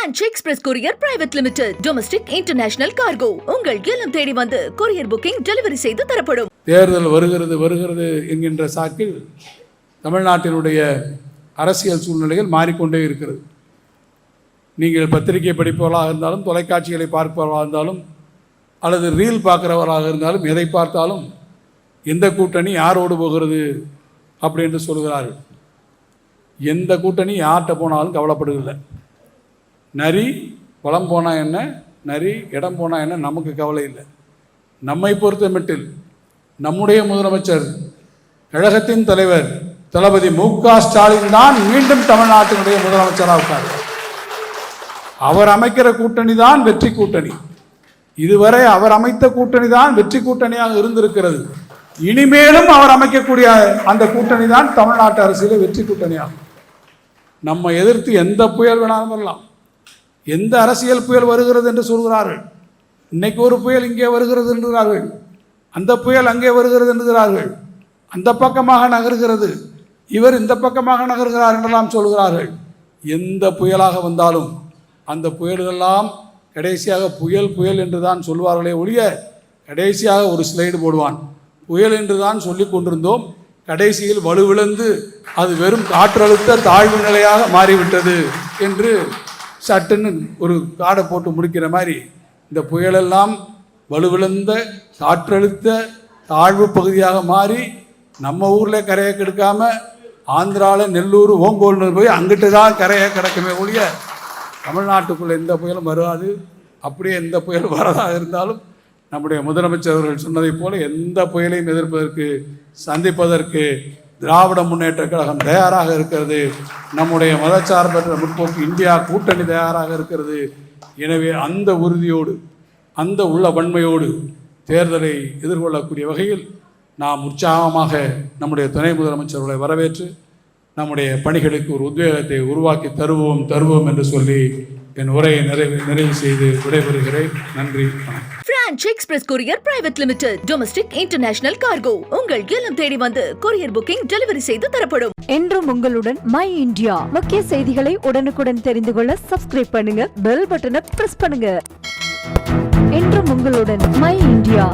French Express Courier Private Limited. Domestic International Cargo. உங்கள் இல்லம் தேடி வந்து courier booking delivery செய்து தரப்படும். தேர்தல் வருகிறது என்கின்ற சாக்கில் தமிழ்நாட்டினுடைய அரசியல் சூழ்நிலைகள் மாறிக்கொண்டே இருக்கிறது. நீங்கள் பத்திரிகை படிப்பவர்களாக இருந்தாலும், தொலைக்காட்சிகளை பார்ப்பவர்களாக இருந்தாலும், அல்லது ரீல் பார்க்குறவராக இருந்தாலும், எதை பார்த்தாலும் எந்த கூட்டணி யாரோடு போகிறது அப்படின்னு சொல்கிறார்கள். எந்த கூட்டணி யார்கிட்ட போனாலும் கவலைப்படுதில்லை. நரி வளம் போனால் என்ன, நரி இடம் போனால் என்ன, நமக்கு கவலை இல்லை. நம்மை பொறுத்த மட்டில் நம்முடைய முதலமைச்சர், கழகத்தின் தலைவர் தளபதி மு.க. ஸ்டாலின் தான் மீண்டும் தமிழ்நாட்டினுடைய முதலமைச்சராக இருக்கார். அவர் அமைக்கிற கூட்டணி தான் வெற்றி கூட்டணி. இதுவரை அவர் அமைத்த கூட்டணி தான் வெற்றி கூட்டணியாக இருந்திருக்கிறது. இனிமேலும் அவர் அமைக்கக்கூடிய அந்த கூட்டணி தான் தமிழ்நாட்டு அரசியலில் வெற்றி கூட்டணியாகும். நம்ம எதிர்த்து எந்த புயல் வேணாலும் வரலாம். எந்த அரசியல் புயல் வருகிறது என்று சொல்கிறார்கள். இன்னைக்கு ஒரு புயல் இங்கே வருகிறது என்கிறார்கள், அந்த புயல் அங்கே வருகிறது என்கிறார்கள், அந்த பக்கமாக நகர்கிறது, இவர் இந்த பக்கமாக நகர்கிறார் என்றெல்லாம் சொல்கிறார்கள். எந்த புயலாக வந்தாலும் அந்த புயல்களெல்லாம் கடைசியாக புயல் புயல் என்று தான் சொல்வார்களே ஒழிய, கடைசியாக ஒரு ஸ்லைடு போடுவான், புயல் என்று தான் சொல்லி கொண்டிருந்தோம், கடைசியில் வலுவிழந்து அது வெறும் காற்றழுத்த தாழ்வு நிலையாக மாறிவிட்டது என்று சட்டுன்னு ஒரு காடை போட்டு முடிக்கிற மாதிரி இந்த புயலெல்லாம் வலுவிழந்த காற்றழுத்த தாழ்வு பகுதியாக மாறி நம்ம ஊரில் கரையை கெடுக்காம ஆந்திராவில் நெல்லூர் ஓங்கோல்னு போய் அங்கிட்டு தான் கரையை கிடக்குமே ஒழிய தமிழ்நாட்டுக்குள்ளே எந்த புயலும் வராது. அப்படியே எந்த புயல் வரதாக இருந்தாலும் நம்முடைய முதலமைச்சர் அவர்கள் சொன்னதைப் போல எந்த புயலையும் எதிர்ப்பதற்கு, சந்திப்பதற்கு திராவிட முன்னேற்ற கழகம் தயாராக இருக்கிறது. நம்முடைய மதச்சார்பற்ற முற்போக்கு இந்தியா கூட்டணி தயாராக இருக்கிறது. எனவே அந்த உறுதியோடு, அந்த உள்ள வன்மையோடு தேர்தலை எதிர்கொள்ளக்கூடிய வகையில் நாம் உற்சாகமாக நம்முடைய துணை முதலமைச்சர்களை வரவேற்று நம்முடைய பணிகளுக்கு ஒரு உத்வேகத்தை உருவாக்கி தருவோம் என்று சொல்லி என் உரையை நிறைவு செய்து விடைபெறுகிறேன். நன்றி. French Express Courier Private Limited. Domestic International Cargo. உங்கள் இல்லம் தேடி வந்து courier booking delivery செய்து தரப்படும். என்றும் உங்களுடன் மை இந்தியா. முக்கிய செய்திகளை உடனுக்குடன் தெரிந்து கொள்ள சப்ஸ்கிரைப் பண்ணுங்க, பெல் பட்டனை பிரஸ் பண்ணுங்க. என்றும் உங்களுடன் மை இந்தியா.